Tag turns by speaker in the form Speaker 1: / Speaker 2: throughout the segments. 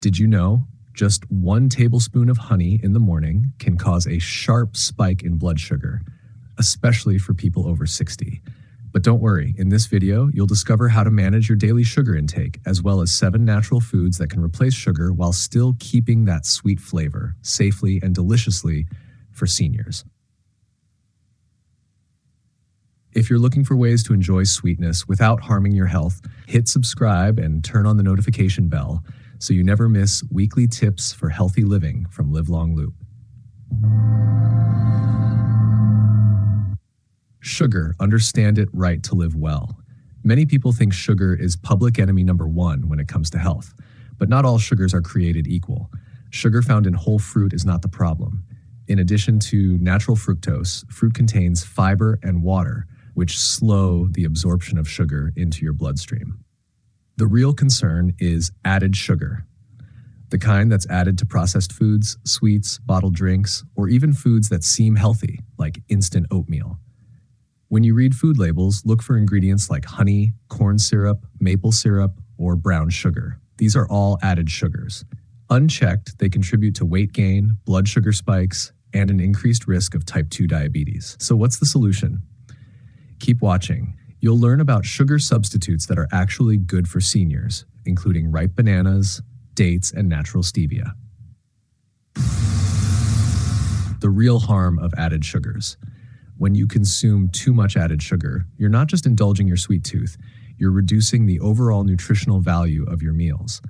Speaker 1: Did you know just 1 tablespoon of honey in the morning can cause a sharp spike in blood sugar, especially for people over 60? But don't worry, in this video, you'll discover how to manage your daily sugar intake, as well as 7 natural foods that can replace sugar while still keeping that sweet flavor safely and deliciously for seniors. If you're looking for ways to enjoy sweetness without harming your health, hit subscribe and turn on the notification bell so you never miss weekly tips for healthy living from Live Long Loop. Sugar, understand it right to live well. Many people think sugar is public enemy number 1 when it comes to health, but not all sugars are created equal. Sugar found in whole fruit is not the problem. In addition to natural fructose, fruit contains fiber and water, which slow the absorption of sugar into your bloodstream. The real concern is added sugar, the kind that's added to processed foods, sweets, bottled drinks, or even foods that seem healthy, like instant oatmeal. When you read food labels, look for ingredients like honey, corn syrup, maple syrup, or brown sugar. These are all added sugars. Unchecked, they contribute to weight gain, blood sugar spikes, and an increased risk of type 2 diabetes. So what's the solution? Keep watching. You'll learn about sugar substitutes that are actually good for seniors, including ripe bananas, dates, and natural stevia. The real harm of added sugars. When you consume too much added sugar, you're not just indulging your sweet tooth, you're reducing the overall nutritional value of your meals.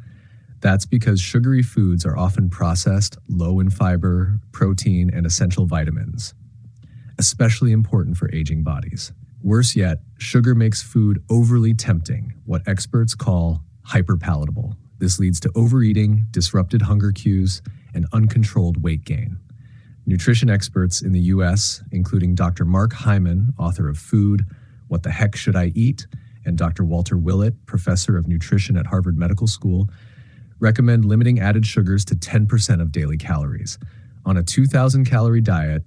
Speaker 1: That's because sugary foods are often processed, low in fiber, protein, and essential vitamins, especially important for aging bodies. Worse yet, sugar makes food overly tempting, what experts call hyperpalatable. This leads to overeating, disrupted hunger cues, and uncontrolled weight gain. Nutrition experts in the U.S., including Dr. Mark Hyman, author of Food, What the Heck Should I Eat?, and Dr. Walter Willett, professor of nutrition at Harvard Medical School, recommend limiting added sugars to 10% of daily calories. On a 2,000-calorie diet,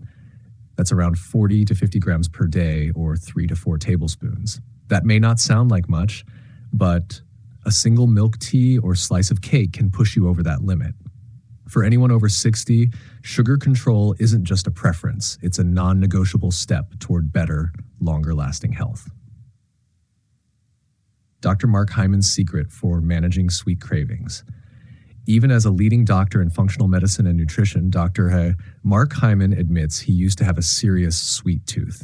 Speaker 1: that's around 40 to 50 grams per day, or 3 to 4 tablespoons. That may not sound like much, but a single milk tea or slice of cake can push you over that limit. For anyone over 60, sugar control isn't just a preference, it's a non-negotiable step toward better, longer-lasting health. Dr. Mark Hyman's secret for managing sweet cravings. Even as a leading doctor in functional medicine and nutrition, Dr. Mark Hyman admits he used to have a serious sweet tooth.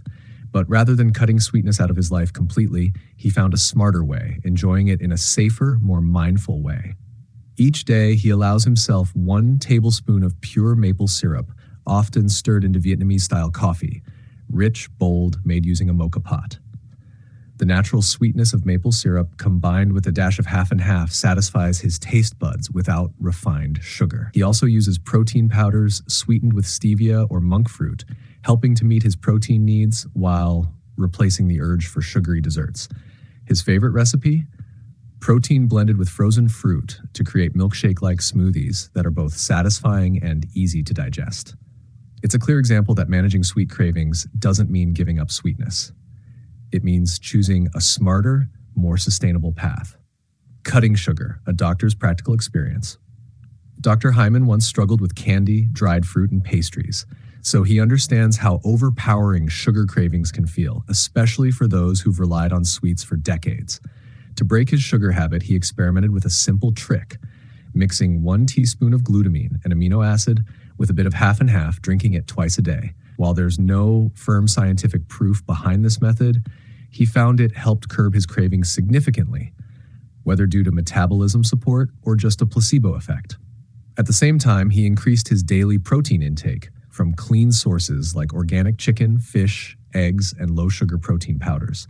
Speaker 1: But rather than cutting sweetness out of his life completely, he found a smarter way, enjoying it in a safer, more mindful way. Each day, he allows himself 1 tablespoon of pure maple syrup, often stirred into Vietnamese-style coffee, rich, bold, made using a mocha pot. The natural sweetness of maple syrup, combined with a dash of half and half, satisfies his taste buds without refined sugar. He also uses protein powders sweetened with stevia or monk fruit, helping to meet his protein needs while replacing the urge for sugary desserts. His favorite recipe? Protein blended with frozen fruit to create milkshake-like smoothies that are both satisfying and easy to digest. It's a clear example that managing sweet cravings doesn't mean giving up sweetness. It means choosing a smarter, more sustainable path. Cutting sugar, a doctor's practical experience. Dr. Hyman once struggled with candy, dried fruit, and pastries, so he understands how overpowering sugar cravings can feel, especially for those who've relied on sweets for decades. To break his sugar habit, he experimented with a simple trick, mixing 1 teaspoon of glutamine, an amino acid, with a bit of half and half, drinking it twice a day. While there's no firm scientific proof behind this method, he found it helped curb his cravings significantly, whether due to metabolism support or just a placebo effect. At the same time, he increased his daily protein intake from clean sources like organic chicken, fish, eggs, and low-sugar protein powders.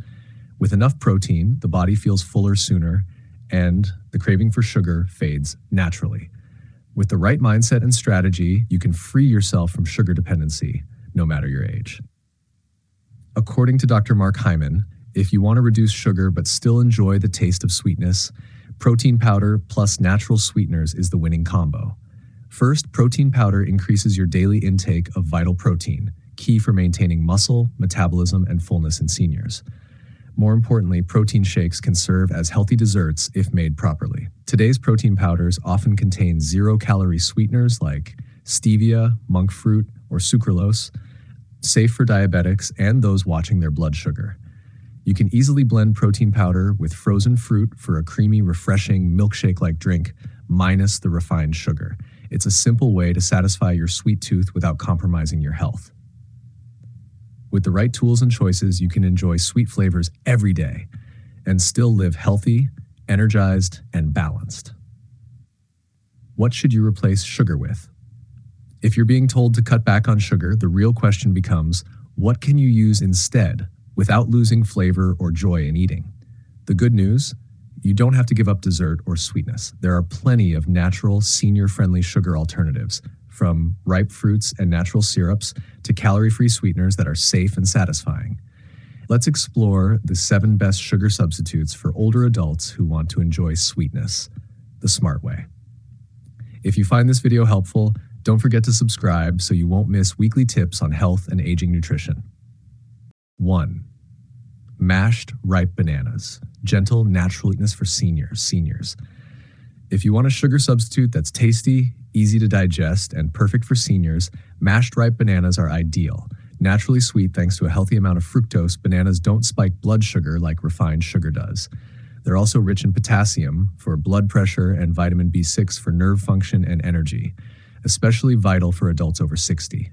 Speaker 1: With enough protein, the body feels fuller sooner, and the craving for sugar fades naturally. With the right mindset and strategy, you can free yourself from sugar dependency, no matter your age. According to Dr. Mark Hyman, if you want to reduce sugar but still enjoy the taste of sweetness, protein powder plus natural sweeteners is the winning combo. First, protein powder increases your daily intake of vital protein, key for maintaining muscle, metabolism, and fullness in seniors. More importantly, protein shakes can serve as healthy desserts if made properly. Today's protein powders often contain zero-calorie sweeteners like stevia, monk fruit, or sucralose, safe for diabetics and those watching their blood sugar. You can easily blend protein powder with frozen fruit for a creamy, refreshing, milkshake-like drink, minus the refined sugar. It's a simple way to satisfy your sweet tooth without compromising your health. With the right tools and choices, you can enjoy sweet flavors every day and still live healthy, energized, and balanced. What should you replace sugar with? If you're being told to cut back on sugar, the real question becomes, what can you use instead without losing flavor or joy in eating? The good news, you don't have to give up dessert or sweetness. There are plenty of natural, senior-friendly sugar alternatives, from ripe fruits and natural syrups to calorie-free sweeteners that are safe and satisfying. Let's explore the 7 best sugar substitutes for older adults who want to enjoy sweetness the smart way. If you find this video helpful, don't forget to subscribe so you won't miss weekly tips on health and aging nutrition. 1. Mashed ripe bananas. Gentle, natural sweetness for seniors. If you want a sugar substitute that's tasty, easy to digest, and perfect for seniors, mashed ripe bananas are ideal. Naturally sweet thanks to a healthy amount of fructose, bananas don't spike blood sugar like refined sugar does. They're also rich in potassium for blood pressure and vitamin B6 for nerve function and energy, especially vital for adults over 60.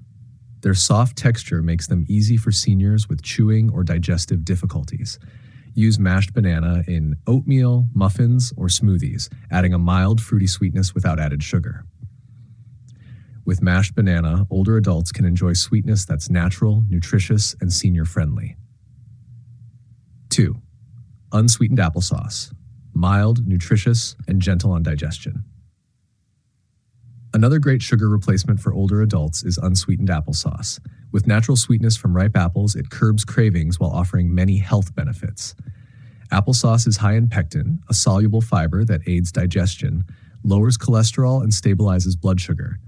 Speaker 1: Their soft texture makes them easy for seniors with chewing or digestive difficulties. Use mashed banana in oatmeal, muffins, or smoothies, adding a mild fruity sweetness without added sugar. With mashed banana, older adults can enjoy sweetness that's natural, nutritious, and senior-friendly. 2. Unsweetened applesauce. Mild, nutritious, and gentle on digestion. Another great sugar replacement for older adults is unsweetened applesauce. With natural sweetness from ripe apples, it curbs cravings while offering many health benefits. Applesauce is high in pectin, a soluble fiber that aids digestion, lowers cholesterol, and stabilizes blood sugar.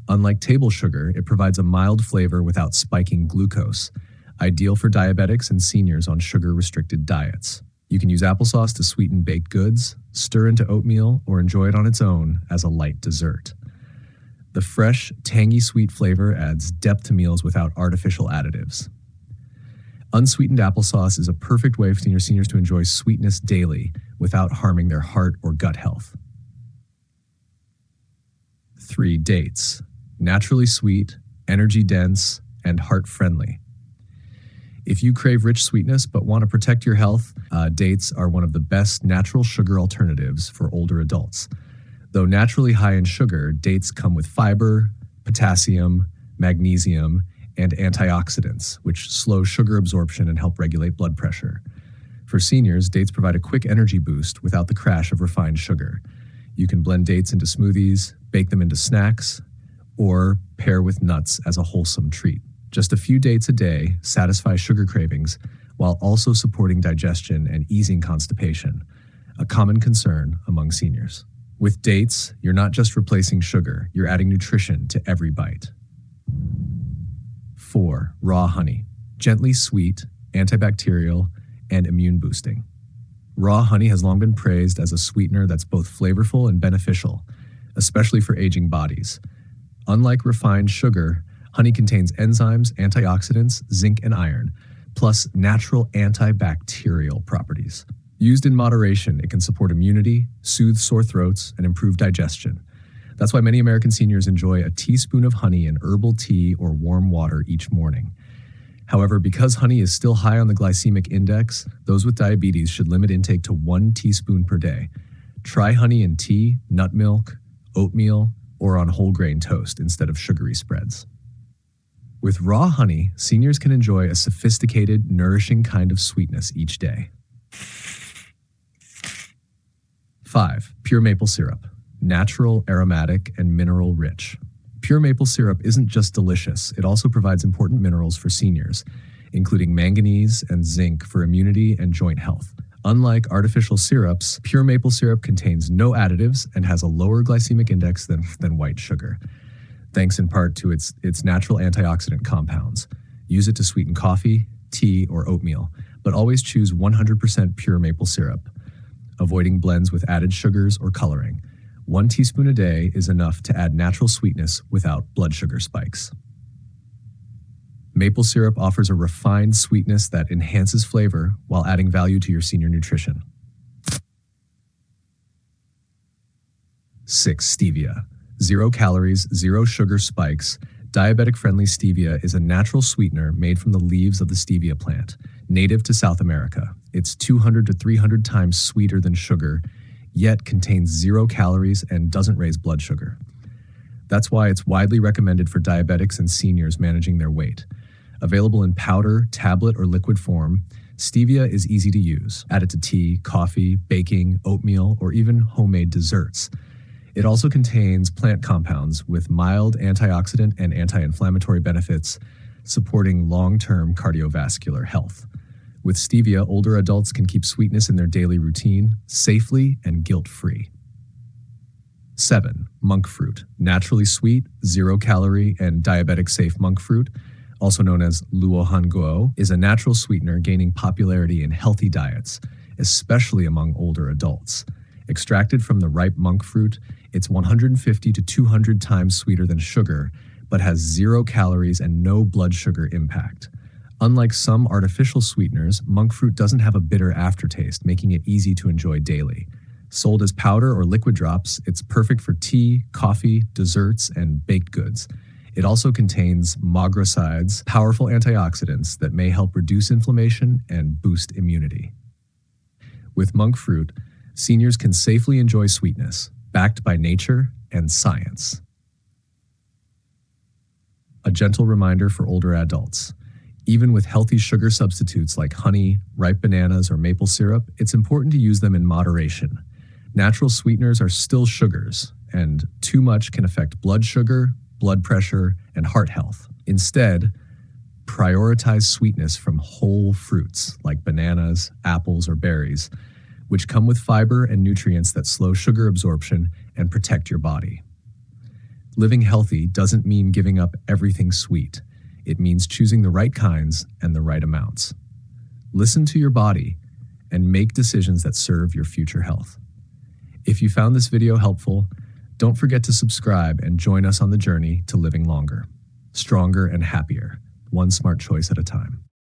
Speaker 1: Unlike table sugar, it provides a mild flavor without spiking glucose, ideal for diabetics and seniors on sugar-restricted diets. You can use applesauce to sweeten baked goods, stir into oatmeal, or enjoy it on its own as a light dessert. The fresh, tangy sweet flavor adds depth to meals without artificial additives. Unsweetened applesauce is a perfect way for seniors to enjoy sweetness daily without harming their heart or gut health. 3. Dates. Naturally sweet, energy-dense, and heart-friendly. If you crave rich sweetness but want to protect your health, dates are one of the best natural sugar alternatives for older adults. Though naturally high in sugar, dates come with fiber, potassium, magnesium, and antioxidants, which slow sugar absorption and help regulate blood pressure. For seniors, dates provide a quick energy boost without the crash of refined sugar. You can blend dates into smoothies, bake them into snacks, or pair with nuts as a wholesome treat. Just a few dates a day satisfy sugar cravings while also supporting digestion and easing constipation, a common concern among seniors. With dates, you're not just replacing sugar, you're adding nutrition to every bite. 4. Raw honey. Gently sweet, antibacterial, and immune boosting. Raw honey has long been praised as a sweetener that's both flavorful and beneficial, especially for aging bodies. Unlike refined sugar, honey contains enzymes, antioxidants, zinc, and iron, plus natural antibacterial properties. Used in moderation, it can support immunity, soothe sore throats, and improve digestion. That's why many American seniors enjoy a teaspoon of honey in herbal tea or warm water each morning. However, because honey is still high on the glycemic index, those with diabetes should limit intake to 1 teaspoon per day. Try honey in tea, nut milk, oatmeal, or on whole grain toast instead of sugary spreads. With raw honey, seniors can enjoy a sophisticated, nourishing kind of sweetness each day. 5. Pure maple syrup. Natural, aromatic, and mineral rich. Pure maple syrup isn't just delicious, it also provides important minerals for seniors, including manganese and zinc for immunity and joint health. Unlike artificial syrups, pure maple syrup contains no additives and has a lower glycemic index than white sugar, thanks in part to its natural antioxidant compounds. Use it to sweeten coffee, tea, or oatmeal, but always choose 100% pure maple syrup, avoiding blends with added sugars or coloring. 1 teaspoon a day is enough to add natural sweetness without blood sugar spikes. Maple syrup offers a refined sweetness that enhances flavor while adding value to your senior nutrition. 6. Stevia. 0 calories, 0 sugar spikes. Diabetic-friendly stevia is a natural sweetener made from the leaves of the stevia plant, native to South America. It's 200 to 300 times sweeter than sugar, yet contains 0 calories and doesn't raise blood sugar. That's why it's widely recommended for diabetics and seniors managing their weight. Available in powder, tablet, or liquid form, stevia is easy to use. Add it to tea, coffee, baking, oatmeal, or even homemade desserts. It also contains plant compounds with mild antioxidant and anti-inflammatory benefits, supporting long-term cardiovascular health. With stevia, older adults can keep sweetness in their daily routine safely and guilt-free. 7. Monk fruit. Naturally sweet, 0-calorie, and diabetic-safe monk fruit, also known as luohanguo, is a natural sweetener gaining popularity in healthy diets, especially among older adults. Extracted from the ripe monk fruit, it's 150 to 200 times sweeter than sugar, but has 0 calories and no blood sugar impact. Unlike some artificial sweeteners, monk fruit doesn't have a bitter aftertaste, making it easy to enjoy daily. Sold as powder or liquid drops, it's perfect for tea, coffee, desserts, and baked goods. It also contains magrosides, powerful antioxidants that may help reduce inflammation and boost immunity. With monk fruit, seniors can safely enjoy sweetness, backed by nature and science. A gentle reminder for older adults. Even with healthy sugar substitutes like honey, ripe bananas, or maple syrup, it's important to use them in moderation. Natural sweeteners are still sugars, and too much can affect blood sugar, blood pressure, and heart health. Instead, prioritize sweetness from whole fruits like bananas, apples, or berries, which come with fiber and nutrients that slow sugar absorption and protect your body. Living healthy doesn't mean giving up everything sweet. It means choosing the right kinds and the right amounts. Listen to your body and make decisions that serve your future health. If you found this video helpful, don't forget to subscribe and join us on the journey to living longer, stronger, and happier, one smart choice at a time.